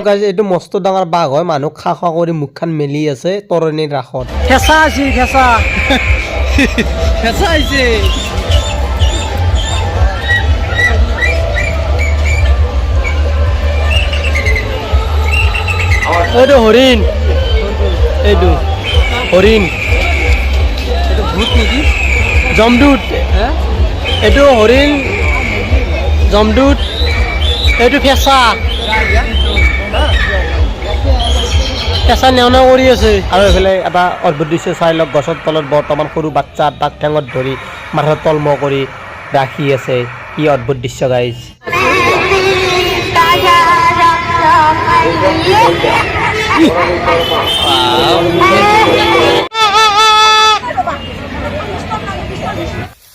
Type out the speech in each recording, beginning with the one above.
Guys এইটো মস্ত ডাঙৰ বাঘ হয় মানুহ খা খা কৰি মুখখন মেলি আছে তৰণিৰ ৰাসত ফেঁচা আছে ফেঁচা ফেঁচা আছে এইটো হৰিণ এইটো হৰিণ এইটো ভূত নেকি জমদূত এইটো হৰিণ জমদূত এইটো ফেঁচা কেঁচা নেওনা কৰি আছে আৰু এইফালে এটা অদ্ভুত দৃশ্য চাই লওক গছৰ তলত বৰ্তমান সৰু বাচ্চা তাক ঠেঙত ধৰি মাথাত তলম কৰি ৰাখি আছে কি অদ্ভুত দৃশ্য গাইজ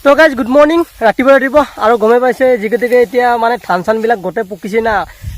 তো গাইজ গুড মৰ্ণিং ৰাতিপুৱা আৰু গমে পাইছে যিগতিকে এতিয়া মানে ধান চানবিলাক গোটেই পকিছে না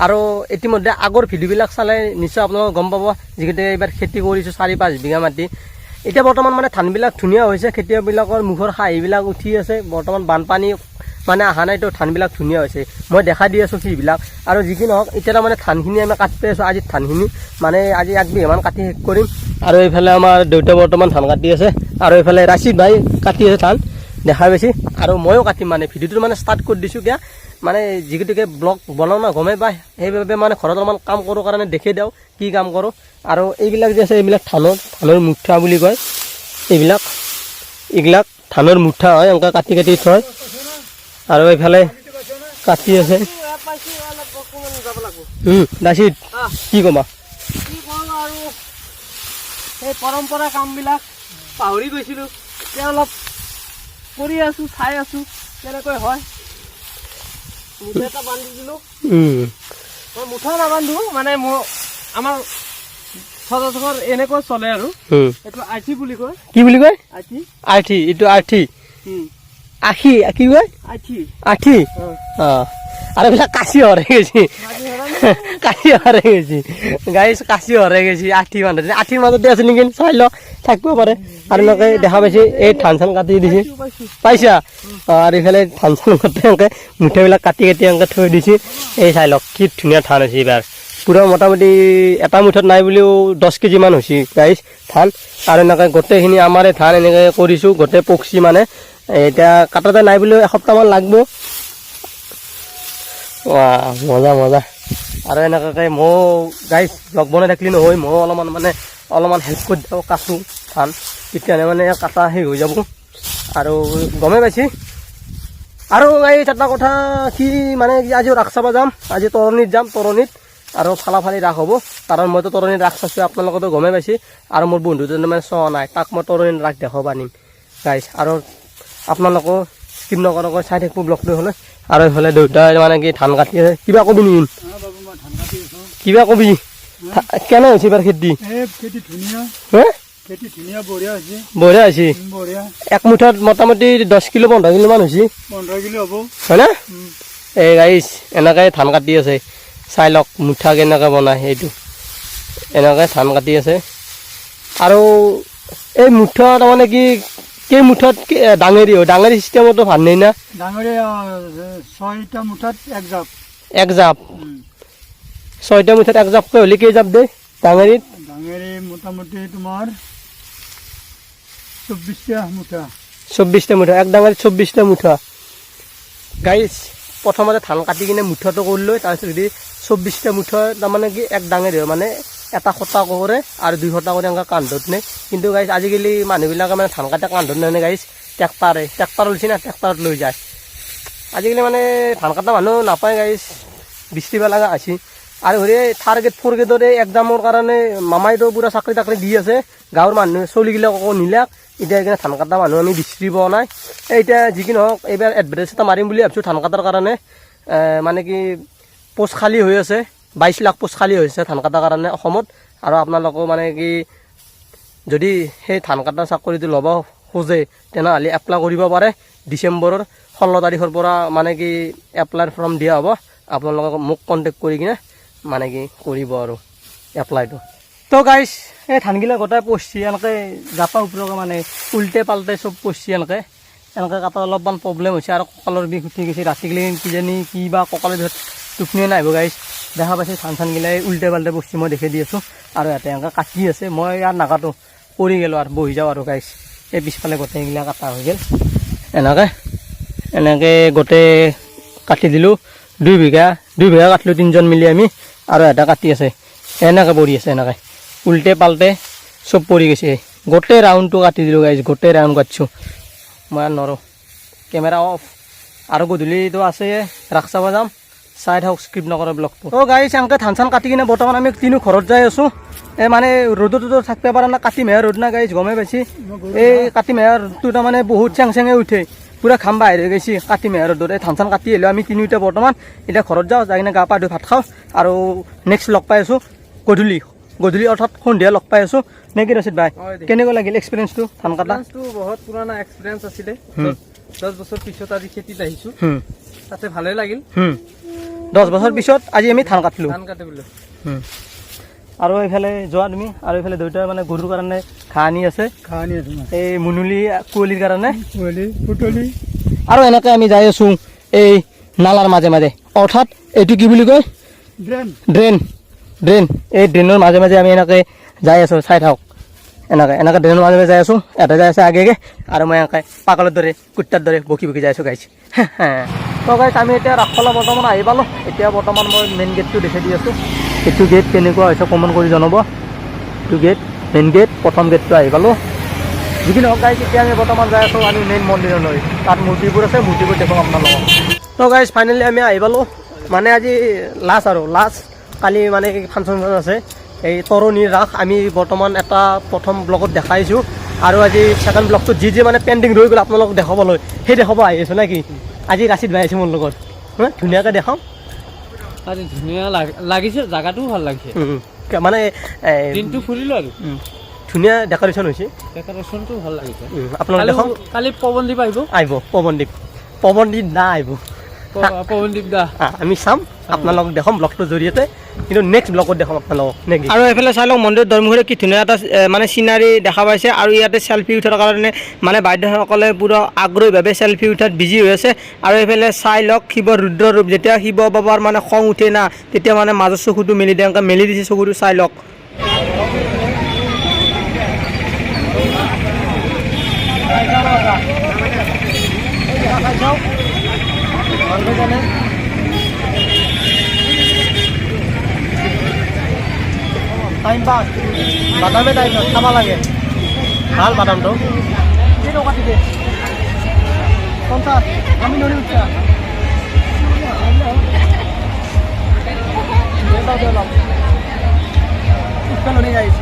আৰু ইতিমধ্যে আগৰ ভিডিঅ'বিলাক চালে নিশ্চয় আপোনালোকে গম পাব যিগতিকে এইবাৰ খেতি কৰিছোঁ 4-5 বিঘা মাটি এতিয়া বৰ্তমান মানে ধানবিলাক ধুনীয়া হৈছে খেতিয়কবিলাকৰ মুখৰ হাঁহিবিলাক উঠি আছে বৰ্তমান বানপানী মানে অহা নাই তো ধানবিলাক ধুনীয়া হৈছে মই দেখা দি আছোঁ সেইবিলাক আৰু যি কি নহওক এতিয়া তাৰমানে ধানখিনি আমি কাটি আছোঁ আজি ধানখিনি মানে আজি 1 বিঘামান কাটি শেষ কৰিম আৰু এইফালে আমাৰ দেউতা বৰ্তমান ধান কাটি আছে আৰু এইফালে ৰাছিদ ভাই কাটি আছে ধান দেখা পাইছে আৰু ময়ো কাটিম মানে ভিডিঅ'টো মানে ষ্টাৰ্ট কৰি দিছোঁ কিয়া মানে যিগতিকে ব্লগ বনাওঁ না গমেই পায় সেইবাবে মানে ঘৰত অলপমান কাম কৰোঁ কাৰণে দেখি দিওঁ কি কাম কৰোঁ আৰু এইবিলাক যে আছে এইবিলাক ধানৰ মুঠা বুলি কয় এইবিলাক ধানৰ মুঠা হয় এনেকৈ কাটি কাটি থয় আৰু এইফালে কাটি আছে ৰাছিদ কি ক'বা আৰু সেই পৰম্পৰা কামবিলাক পাহৰি গৈছিলোঁ এতিয়া অলপ কৰি আছোঁ চাই আছোঁ কেনেকৈ হয় মুঠা এটা বান্ধি দিলোঁ মই মুঠা নাবান্ধো মানে মোৰ আমাৰ সচৰাচৰ এনেকৈ চলে আৰু এইটো আঠি বুলি কয় কি বুলি কয় আঠি এইটো আঠি আখি কি কয় আঠি অঁ আৰু এইবিলাক কাঁচি হৰাই গৈছে গাইজ কাঁচি হৰাই গৈছে আঠি বান্ধা আঠিৰ মাজতে আছে নেকি চাই ল থাকিব পাৰে আৰু এনেকৈ দেখা পাইছে এই ধান চান কাটি দিছে পাইছা আৰু এইফালে ধান চান কাটি এনেকৈ মুঠাবিলাক কাটি কাটি এনেকৈ থৈ দিছে এই চাই লওক কি ধুনীয়া ধান হৈছে এইবাৰ পূৰা মোটামুটি এটা মুঠত নাই বুলিও 10 কেজিমান হৈছে গাইজ ধান আৰু এনেকৈ গোটেইখিনি আমাৰে ধান এনেকৈ কৰিছোঁ গোটেই পকছি মানে এতিয়া কাটাতে নাই বুলিও এসপ্তাহমান লাগব মজা মজা আৰু এনেকুৱাকৈ ময়ো গাইজ লগ বনাই থাকিলে নহয় ময়ো অলপমান হেল্প কৰি দিওঁ কাটোঁ ধান তেতিয়াহ'লে মানে কাটা সেই হৈ যাব আৰু গমেই পাইছে আৰু গাইজ এটা কথা কি মানে আজি ৰাস চাব যাম আজি তৰণিত যাম তৰণিত আৰু ফালি ৰাস হ'ব কাৰণ মইতো তৰণিত ৰাস চাইছোঁ আপোনালোকেতো গমেই পাইছে আৰু মোৰ বন্ধুজনে মানে চোৱা নাই তাক মই তৰণিত ৰাস দেখাব আনিম গাইজ আৰু আপোনালোকেও স্কিপ নকৰাকৈ চাই থাকিব ব্লগটো হ'লে আৰু এইফালে দেউতাই মানে কি ধান কাটি আছে কিবা কবি নেকি কিবা কবি কেনে হৈছে এইবাৰ খেতি বঢ়িয়া হৈছে এক মুঠত মোটামুটি 10 কিলো 15 কিলোমান হৈছে হয়নে এই গাইজ এনেকৈ ধান কাটি আছে চাই লওক মুঠা কেনেকৈ বনায় সেইটো এনেকৈ ধান কাটি আছে আৰু এই মুঠা তাৰমানে কি কেই মুঠত ডাঙৰি হয় ডাঙৰি চিষ্টেমতো ভাল নাই না ডাঙৰি 6টা মুঠত এক জাপ 6টা মুঠত এক জাপকৈ হ'লে কেই জাপ দেই ডাঙৰিত মোটামুটি তোমাৰ 24টা মুঠা এক ডাঙৰিত 24টা মুঠা গাইজ প্ৰথমতে ধান কাটি কিনে মুঠাটো কৰি লৈ তাৰপিছত যদি 24টা মুঠা তাৰমানে কি এক ডাঙৰি হয় মানে এটা খটা কৰে আৰু 2 খটা কৰি এনেকৈ কান্ধত নে কিন্তু গাইজ আজিকালি মানুহবিলাকে মানে ধান কাটা কান্ধত নানে গাইজ ট্ৰেক্টৰ লৈছে না ট্ৰেক্টৰত লৈ যায় আজিকালি মানে ধান কটা মানুহ নাপায় গাইজ বিচৰিব লগা আছে আৰু হেৰি 4 গ্ৰেডৰ এক্সামৰ কাৰণে মামাইতো পূৰা চাকৰি তাকৰি দি আছে গাঁৱৰ মানুহ চলিগিলাকো নিলাক এতিয়া এইকাৰণে ধান কটা মানুহ আমি বিচাৰি পোৱা নাই এতিয়া যি কি নহওক এইবাৰ এডভাৰটাইজ এটা মাৰিম বুলি ভাবিছোঁ ধান কটাৰ কাৰণে মানে কি পোষ্ট খালী হৈ আছে 22 লাখ পোষ্ট খালী হৈছে ধান কটাৰ কাৰণে অসমত আৰু আপোনালোকেও মানে কি যদি সেই ধান কটা চাকৰিটো ল'ব খোজে তেনেহ'লে এপ্লাই কৰিব পাৰে ডিচেম্বৰৰ 16 তাৰিখৰ পৰা মানে কি এপ্লাইৰ ফৰ্ম দিয়া হ'ব আপোনালোকে মোক কণ্টেক্ট কৰি কিনে মানে কি কৰিব আৰু এপ্লাইটো তো গাইজ এই ধানগিলা গোটাই পচছি এনেকৈ জাপা ওপৰকে মানে উল্টে পাল্টে চব পচছি এনেকৈ কাটা অলপমান প্ৰব্লেম হৈছে আৰু কঁকালৰ বিষ উঠি গৈছে ৰাতিগিলি কিজানি কি বা কঁকালৰ বিষত টোপনিয়ে নাহিব গাইজ দেখা পাইছে ধান চানগিলাই উল্টে পাল্টে বস্তু মই দেখি দি আছোঁ আৰু ইয়াতে এনেকৈ কাটি আছে মই ইয়াত নাকাটো পৰি গ'লোঁ আৰু বহি যাওঁ আৰু গাইছ এই পিছফালে গোটেইগিলা কাটা হৈ গ'ল এনেকৈ গোটেই কাটি দিলোঁ 2 বিঘা কাটিলোঁ 3জন মিলি আমি আৰু এটা কাটি আছে এনেকৈ পৰি আছে এনেকৈ উল্টে পাল্টে চব পৰি গৈছে গোটেই ৰাউণ্ডটো কাটি দিলোঁ গাইছ গোটেই ৰাউণ্ড কাটিছোঁ মই আৰু নৰোঁ কেমেৰা অফ আৰু গধূলিটো আছে ৰাস চাব যাম চাই থাকক স্ক্ৰিপ্ট নকৰা ব্লগটো তো গাইছ এনেকৈ ধান চান কাটি কিনে বৰ্তমান আমি তিনিও ঘৰত যাই আছোঁ এই মানে ৰ'দতো থাকিব পৰা নাই কাতি মেহা ৰ'দ না গাইছ গমেই পাইছি এই কাতি মেহা ৰ'দটো তাৰমানে বহুত চেং চেঙে উঠে পুৰা ঘাম বাহিৰ হৈ গৈছে কাতি মেহা ৰ'দত এই ধান চান কাটি আহিলোঁ আমি তিনিওটা বৰ্তমান এতিয়া ঘৰত যাওঁ যাই কিনে গা পা ধুই ভাত খাওঁ আৰু নেক্সট লগ পাই আছোঁ গধূলি অৰ্থাৎ সন্ধিয়া লগ পাই আছোঁ নে কি ৰচিদ ভাই কেনেকুৱা লাগিল এক্সপিৰিয়েঞ্চটো ধান কাটা বহুত পুৰণা এক্সপিৰিয়েঞ্চ আছিলে 10 বছৰ পিছত আজি খেতিত আহিছোঁ তাতে ভালেই লাগিল 10 বছৰ পিছত আজি আমি ধান কাটিলোঁ বোলে আৰু এইফালে যোৱা তুমি আৰু এইফালে দেউতাই মানে গৰুৰ কাৰণে ঘাঁহ আনি আছে এই মুনুলি কুঁৱলীৰ কাৰণে পুতলি আৰু এনেকৈ আমি যাই আছোঁ এই নালাৰ মাজে মাজে অৰ্থাৎ এইটো কি বুলি কয় ড্ৰেইন এই ড্ৰেইনৰ মাজে মাজে আমি এনেকৈ যাই আছোঁ চাই থাকক এনেকৈ ড্ৰেইনৰ মাজে মাজে যাই আছোঁ এটা যাই আছে আগে আৰু মই এনেকৈ পাগলৰ দৰে কুত্তাৰ দৰে বকি যাই আছোঁ গাইছ তো গাইছ আমি এতিয়া ৰাসফালে বৰ্তমান আহি পালোঁ এতিয়া বৰ্তমান মই মেইন গেটটো দেখি দি আছোঁ এইটো গেট কেনেকুৱা হৈছে কমেণ্ট কৰি জনাব এইটো গেট মেইন গেট প্ৰথম গেটটো আহি পালোঁ যিখিনি হওক গাইছ এতিয়া আমি বৰ্তমান যাই আছোঁ আমি মেইন মন্দিৰলৈ তাত মূৰ্তিবোৰ আছে মূৰ্তিবোৰ দেখোঁ আপোনালোকক তো গাইছ ফাইনেলি আমি আহি পালোঁ মানে আজি লাষ্ট কালি মানে ফাংচন আছে এই তৰণীৰ ৰাস আমি বৰ্তমান এটা প্ৰথম ব্লগত দেখাইছোঁ আৰু আজি ছেকেণ্ড ব্লগটোত যি মানে পেণ্ডিং ৰৈ গ'ল আপোনালোকক দেখাবলৈ সেই দেখাব আহি আছোঁ নে কি আজি ৰাচিদ ভাই আহিছে মোৰ লগত ধুনীয়াকৈ দেখাম আজি ধুনীয়া লাগিছে জাগাটোও ভাল লাগিছে মানে দিনটো ফুৰিলোঁ আৰু ধুনীয়া ডেকৰেশ্যন হৈছে ডেকৰেশ্যনটো ভাল লাগিছে আপোনালোক দেখাম কালি পৱনদ্বীপ আহিব পৱনদ্বীপ দা আহিব পৱনদ্বীপ দা আমি চাম আপোনালোকক দেখাম ব্লগটোৰ জৰিয়তে কিন্তু নেক্সট ব্লগত দেখাম আপোনালোকক নেকি আৰু এইফালে চাই লওক মন্দিৰৰ দৰমুখৰে কি ধুনীয়া এটা মানে চিনাৰী দেখা পাইছে আৰু ইয়াতে চেল্ফি উঠাৰ কাৰণে মানে বাইদেউসকলে পূৰা আগ্ৰহীভাৱে চেল্ফি উঠাত বিজি হৈ আছে আৰু এইফালে চাই লওক শিৱৰ ৰুদ্ৰৰূপ যেতিয়া শিৱ বাবাৰ মানে খং উঠে না তেতিয়া মানে মাজৰ চকুটো মেলি দিয়ে এনেকৈ মেলি দিছে চকুটো চাই লওক টাইম পাছ বাদামে টাইম খাব লাগে ভাল বাদামটো কি টকা দিছে 50 আমি নৰি উঠা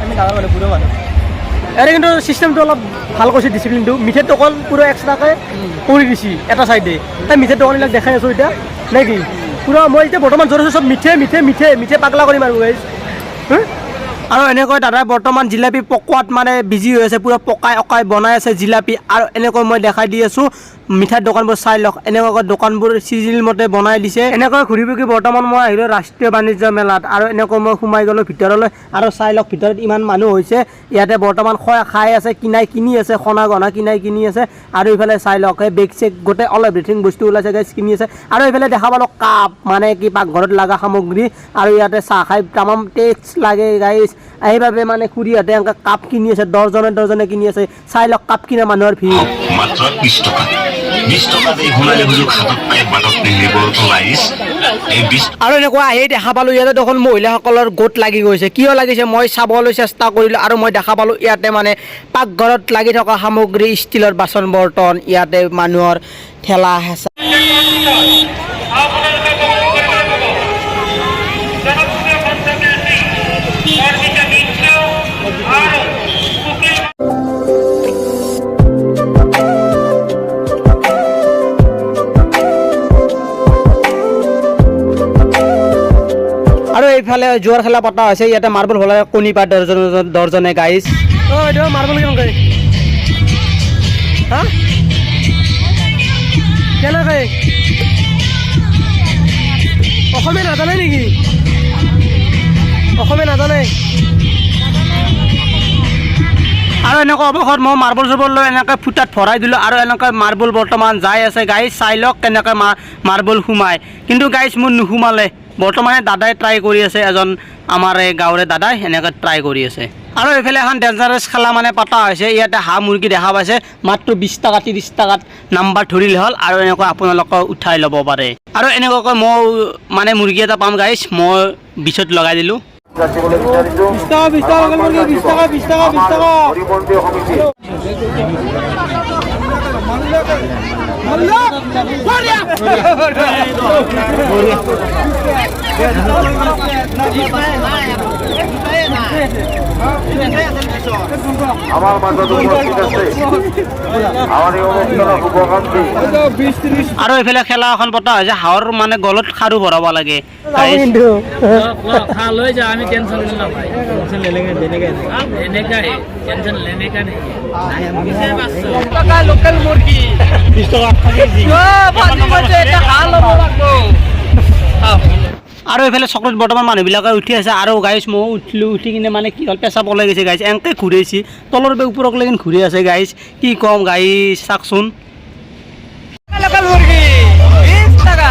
আমি ডাঙৰ মানুহ বুঢ়ো মানুহ ইয়াৰে কিন্তু চিষ্টেমটো অলপ ভাল কৰিছে ডিচিপ্লিনটো মিঠাইৰ দোকান পুৰা এক্সট্ৰাকৈ কৰি দিছে এটা চাইডে এই মিঠাইৰ দোকানবিলাক দেখাই আছোঁ এতিয়া নে কি পুৰা মই এতিয়া বৰ্তমান জোৰ চব মিঠে পাগলা কৰিম আৰু গাইছ আৰু এনেকৈ দাদাই বৰ্তমান জিলাপি পকোৱাত মানে বিজি হৈ আছে পুৰা পকাই বনাই আছে জিলাপি আৰু এনেকৈ মই দেখাই দি আছোঁ মিঠাইৰ দোকানবোৰ চাই লওক এনেকুৱাকৈ দোকানবোৰ চিজিল মতে বনাই দিছে এনেকৈ ঘূৰি ফুৰি বৰ্তমান মই আহিলোঁ ৰাষ্ট্ৰীয় বাণিজ্য মেলাত আৰু এনেকৈ মই সোমাই গ'লোঁ ভিতৰলৈ আৰু চাই লওক ভিতৰত ইমান মানুহ হৈছে ইয়াতে বৰ্তমান খাই আছে কিনি আছে সোণা গহনা কিনি আছে আৰু এইফালে চাই লওক এই বেগ চেগ গোটেই অল এভৰিথিং বস্তু ওলাইছে গাইছ কিনি আছে আৰু এইফালে দেখা পালোঁ কাপ মানে কি পাকঘৰত লগা সামগ্ৰী আৰু ইয়াতে চাহ খাই তামাম টেক্স লাগে গাইছ সেইবাবে মানে খুৰীহঁতে এনেকৈ কাপ কিনি আছে দহজনে কিনি আছে চাই লওক কাপ কিনা মানুহৰ ভিৰ মাত্ৰ 20 টকা আৰু এনেকুৱা আহি দেখা পালোঁ ইয়াতে দেখোন মহিলাসকলৰ গোট লাগি গৈছে কিয় লাগিছে মই চাবলৈ চেষ্টা কৰিলোঁ আৰু মই দেখা পালোঁ ইয়াতে মানে পাকঘৰত লাগি থকা সামগ্ৰী ষ্টিলৰ বাচন বৰ্তন ইয়াতে মানুহৰ ঠেলা হেঁচা আৰু এইফালে জোৱাৰ খেলা পতা হৈছে ইয়াতে মাৰ্বল হলে কণী পাত দৰ্জনে গাইছ মাৰ্বল কেনেকৈ অসমীয়া নাজানে নেকি অসমীয়া নাজানে আৰু এনেকুৱা অৱসৰত মই মাৰ্বল চাৰ্বল লৈ এনেকৈ ফুটাত ভৰাই দিলোঁ আৰু এনেকৈ মাৰ্বল বৰ্তমান যাই আছে গাইছ চাই লওক কেনেকৈ মাৰ্বল সোমায় কিন্তু গাইছ মোৰ নোসোমালে বৰ্তমানে দাদাই ট্ৰাই কৰি আছে, এজন আমাৰ এই গাঁৱৰে দাদাই এনেকৈ ট্ৰাই কৰি আছে। আৰু এইফালে এখন ডেঞ্জাৰাছ খেলা মানে পতা হৈছে। ইয়াতে হাঁহ মুৰ্গী দেখা পাইছে, মাত্ৰ 20 টকা 30 টকাত নাম্বাৰ ধৰিলে হ'ল আৰু এনেকৈ আপোনালোকে উঠাই ল'ব পাৰে। আৰু এনেকুৱাকৈ মই মানে মুৰ্গী এটা পাম গাইছ, মই বিচত লগাই দিলোঁ। 20 টকা 20 টকা লোকেল মুৰ্গী 20 টকা 20 টকা 20 টকা আমাৰ মাঝে উপস্থিত আছে আমাৰ এই অনুষ্ঠানেৰ শুভকামী আৰু এইফালে খেলা এখন পতা হৈছে, হাঁহৰ মানে গলত খাৰু ভৰাব লাগে। কিন্তু লৈ যা আমি টেনশন না ভাই টেনশন लेंगे देने का देने का है टेंशन लेने का नहीं টাকা লোকেল মুৰ্গী 20 টকা ফাজি গৈছে এটা হাঁহ ল'ব লাগব আৰু এইফালে চকলেট বৰ্তমান মানুহবিলাকে উঠি আছে। আৰু গাইছ মই উঠিলোঁ, উঠি কিনে মানে কি হ'ল পেচাব ওলাই গৈছে গাইছ, এনেকৈ ঘূৰাইছে তলৰ পৰা ওপৰক লেকিন ঘূৰি আছে গাইছ, কি ক'ম গাইছ চাওকচোন। লোকেল মুৰ্গী 20 টাকা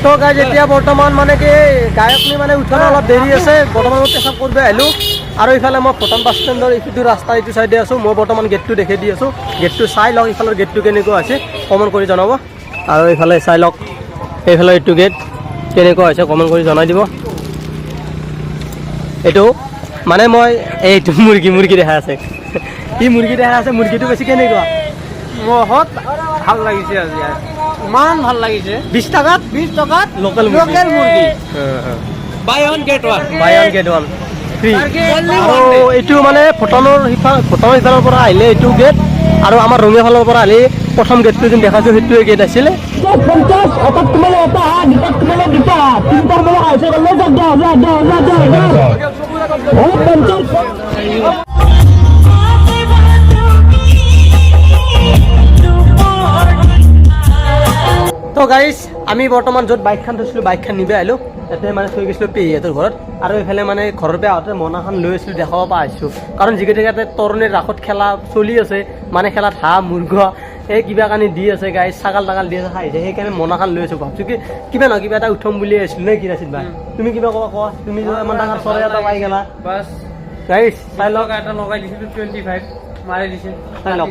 তো গাইজ এতিয়া বৰ্তমান মানে কি গায়কনি মানে উঠানো অলপ দেৰি আছে। বৰ্তমান মই পেচাব কৰিব আহিলোঁ আৰু ইফালে মই ভূটান বাছ ষ্টেণ্ডৰ এইটো ৰাস্তা এইটো চাইডে আছোঁ। মই বৰ্তমান গেটটো দেখাই দি আছোঁ, গেটটো চাই লওক ইফালৰ গেটটো কেনেকুৱা আছে কমেণ্ট কৰি জনাব। আৰু এইফালে চাই লওক এইফালে এইটো গেট কেনেকুৱা হৈছে কমেণ্ট কৰি জনাই দিব। এইটো মানে মই এইটো মুৰ্গী দেখাই আছে, ই মুৰ্গী দেখাই আছে, মুৰ্গীটো বেছি কেনেকুৱা বহুত ভাল লাগিছে আজি ইমান ভাল লাগিছে 20 টকাত 20 টকাত লোকেল লোকেল মুৰ্গী buy one get one free. Only আৰু one day. এইটো মানে ভূটানৰ সিফালৰ পৰা আহিলে এইটো গেট, আৰু আমাৰ ৰঙিয়া ফালৰ পৰা আহিলে প্ৰথম গেটটো যেন দেখাইছোঁ সেইটোৱে গেট আছিলে। তো গাইজ আমি বৰ্তমান য'ত বাইকখন থৈছিলোঁ বাইকখন নিব আহিলোঁ, তাতে মানে থৈ গৈছিলোঁ পেহীহঁতৰ ঘৰত। আৰু এইফালে মানে ঘৰৰ পৰা আহোঁতে মনাখন লৈ আছিলোঁ, দেখাব পৰা আহিছোঁ। কাৰণ যিকেইটা ইয়াতে তৰণিৰ ৰাসত খেলা চলি আছে, মানে খেলাত হাঁহ মুৰ্গ এই কিবা কানি দি আছে গাইজ, ছাগাল তাগাল দি আছে খাইছে, সেইকাৰণে মনাখন লৈ আছোঁ। ভাবছোঁ কি কিবা নহয় কিবা এটা উঠম বুলি আহিছিলোঁ নে কি নাছিল বা তুমি কিবা কোৱা তুমি যে ইমান ডাঙৰ চৰাই এটা পাই গেলা বাছ গাইজ চাই লওক এটা লগাই দিছিলোঁ 25 মাৰি দিছে চাই লওক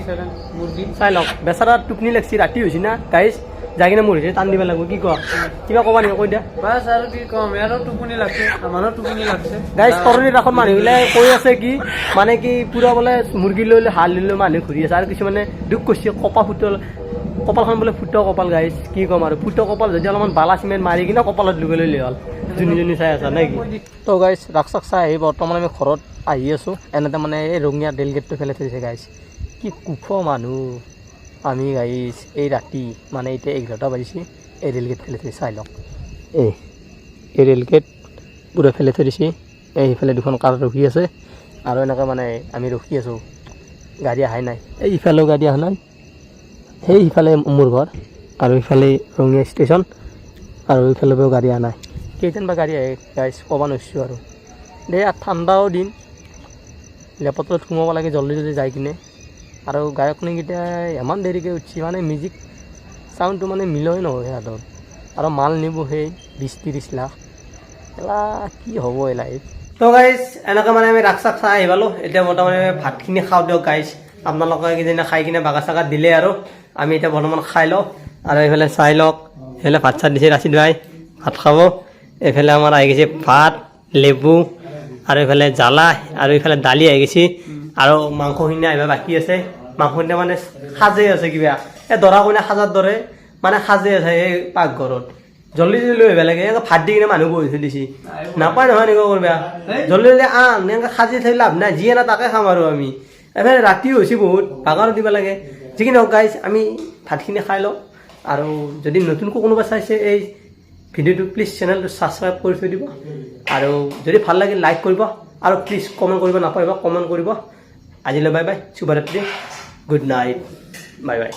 মুৰ্গী চাই লওক বেচাৰা টোপনি লাগছি, ৰাতি হৈছে না গাইজ, যাই কিনে মৰিছে টান দিব লাগিব। কি কোৱা কিবা ক'বা নেকি কৈ দিয়া বাছ আৰু কি ক'ম, ইয়াৰো টোপনি লাগছে আমাৰো টোপনি লাগছে গাইজ। তৰণিৰ ৰাসত মানুহবিলাক কৈ আছে কি মানে কি পুৰা বোলে মুৰ্গী লৈ লৈ হাল লৈ মানুহে ঘূৰি আছে, আৰু কিছুমানে দুখ কৰিছে কপালখন বোলে ফুট কপাল গাইজ। কি ক'ম আৰু ফুট কপাল যদি অলপমান বালা চিমেণ্ট মাৰি কিনে কপালত লুকাই লৈ হ'ল যোনী চাই আছা নে কি। তো গাইজ ৰাস চাক চাই আহি বৰ্তমান আমি ঘৰত আহি আছোঁ। এনেতে মানে এই ৰঙিয়া ৰেল গেটটো ফেলাই থৈছে গাইজ, কি কুফ মানুহ আমি গাইজ। এই ৰাতি মানে এতিয়া 11টা বাজিছে, এই ৰেল গেট ফেলাই থৈ চাই লওক, এই ৰেল গেট পুৰা ফেলাই থৈ দিছে। এইফালে দুখন কাৰ ৰখি আছে, আৰু এনেকৈ মানে আমি ৰখি আছোঁ, গাড়ী অহাই নাই। এই ইফালেও গাড়ী অহা নাই, সেই ইফালে মোৰ ঘৰ, আৰু ইফালে ৰঙিয়া ষ্টেচন, আৰু ইফালেও গাড়ী অহা নাই। কেইটান বা গাড়ী আহে গাইজ ক'ব নোৱাৰিছোঁ। আৰু দে ঠাণ্ডাও দিন, লেপটত সোমাব লাগে জল্দি জল্দি যাই কিনে। আৰু গায়কনীকেইটা ইমান দেৰিকৈ উঠছি, মানে মিউজিক চাউণ্ডটো মানে মিলই নহয় সিহঁতৰ, আৰু মাল নিব সেই 20-30 লাখ, এলা কি হ'ব এলা। তো গাইজ এনেকৈ মানে আমি ৰাস চাক চাই আহি পালোঁ। এতিয়া বৰ্তমানে ভাতখিনি খাওঁ দিয়ক গাইজ, আপোনালোকে কিদিনা খাই কিনে বাগা চাগা দিলে, আৰু আমি এতিয়া বৰ্তমান খাই লওঁ। আৰু এইফালে চাই লওক, এইফালে ভাত চাত দিছে ৰাচিদ ভাই, ভাত খাব। এইফালে আমাৰ আহি গৈছে ভাত, লেবু, আৰু এইফালে জ্বালা, আৰু এইফালে দালি আহি গৈছে, আৰু মাংসখিনি আহিব বাকী আছে। মাংসখিনি মানে সাজে আছে কিবা, এই দৰা কইনা সাজাৰ দৰে মানে সাজে আছে এই পাকঘৰত। জল্দি জল্দি লৈ আহিব লাগে, এনেকৈ ভাত দি কিনে মানুহ বহি থৈ দিছে, নাপায় নহয় এনেকুৱা কৰিবা। জল্দি জল্দি আন, এনেকৈ সাজি থৈ লাভ নাই, যি এনে তাকে খাম আৰু আমি। এইফালে ৰাতিও হৈছে বহুত, ভাগৰো দিব লাগে। যিকি নহওক গাইজ আমি ভাতখিনি খাই লওঁ। আৰু যদি নতুনকৈ কোনোবা চাইছে এই ভিডিঅ'টো প্লিজ চেনেলটো ছাবস্ক্ৰাইব কৰি থৈ দিব, আৰু যদি ভাল লাগে লাইক কৰিব, আৰু প্লিজ কমেণ্ট কৰিব নাপাহৰিব, কমেণ্ট কৰিব। আজিলৈ বাই বাই, শুভৰাত্ৰি, গুড নাইট, বাই বাই।